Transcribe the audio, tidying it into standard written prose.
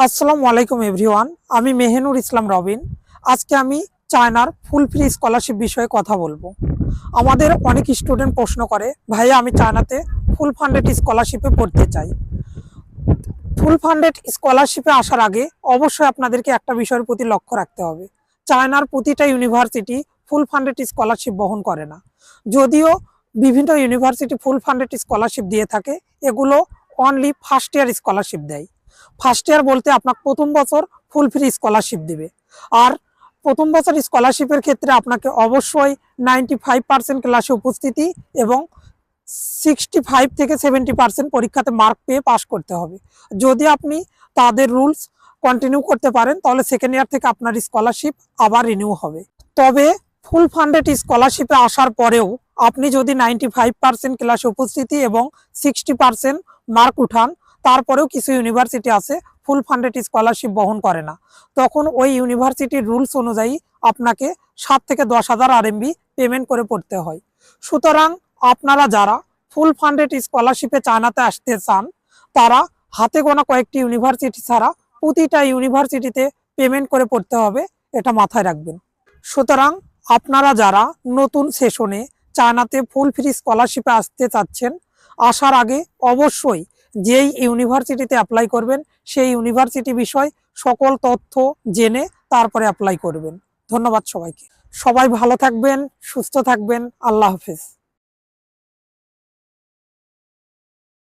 আসসালামু আলাইকুম এভরিওয়ান। আমি মেহেনুর ইসলাম রবিন। আজকে আমি চায়নার ফুল ফ্রি স্কলারশিপ বিষয়ে কথা বলবো। আমাদের অনেক স্টুডেন্ট প্রশ্ন করে, ভাইয়া আমি চায়নাতে ফুল ফান্ডেড স্কলারশিপে পড়তে চাই। ফুল ফান্ডেড স্কলারশিপে আসার আগে অবশ্যই আপনাদেরকে একটা বিষয়ের প্রতি লক্ষ্য রাখতে হবে। চায়নার প্রতিটা ইউনিভার্সিটি ফুল ফান্ডেড স্কলারশিপ বহন করে না। যদিও বিভিন্ন ইউনিভার্সিটি ফুল ফান্ডেড স্কলারশিপ দিয়ে থাকে, এগুলো অনলি ফার্স্ট ইয়ার স্কলারশিপ দেয়। ফার্স্ট ইয়ার বলতে আপনার প্রথম বছর ফুল ফ্রি স্কলারশিপ দিবে। আর প্রথম বছর স্কলারশিপের ক্ষেত্রে আপনাকে অবশ্যই 95% ক্লাসে উপস্থিতি এবং 65 থেকে 70% পরীক্ষাতে মার্ক পেয়ে পাস করতে হবে। যদি আপনি তাদের রুলস কন্টিনিউ করতে পারেন তাহলে সেকেন্ড ইয়ার থেকে আপনার স্কলারশিপ আবার রিনিউ হবে। তবে ফুল ফান্ডেড স্কলারশিপে আসার পরেও আপনি যদি 95% ক্লাসে উপস্থিতি এবং 60% মার্ক উঠান, তারপরেও কিছু ইউনিভার্সিটি আছে ফুল ফান্ডেড স্কলারশিপ বহন করে না, তখন ওই ইউনিভার্সিটির রুলস অনুযায়ী আপনাকে 7 থেকে 10,000 RMB পেমেন্ট করে পড়তে হয়। সুতরাং আপনারা যারা ফুল ফান্ডেড স্কলারশিপে চায়নাতে আসতে চান, তারা হাতে গোনা কয়েকটি ইউনিভার্সিটি ছাড়া প্রতিটা ইউনিভার্সিটিতে পেমেন্ট করে পড়তে হবে, এটা মাথায় রাখবেন। সুতরাং আপনারা যারা নতুন সেশনে চায়নাতে ফুল ফ্রি স্কলারশিপে আসতে চাচ্ছেন, আসার আগে অবশ্যই যেই ইউনিভার্সিটিতে অ্যাপ্লাই করবেন সেই ইউনিভার্সিটি বিষয় সকল তথ্য জেনে তারপরে অ্যাপ্লাই করবেন। ধন্যবাদ সবাইকে। সবাই ভালো থাকবেন, সুস্থ থাকবেন। আল্লাহ হাফেজ।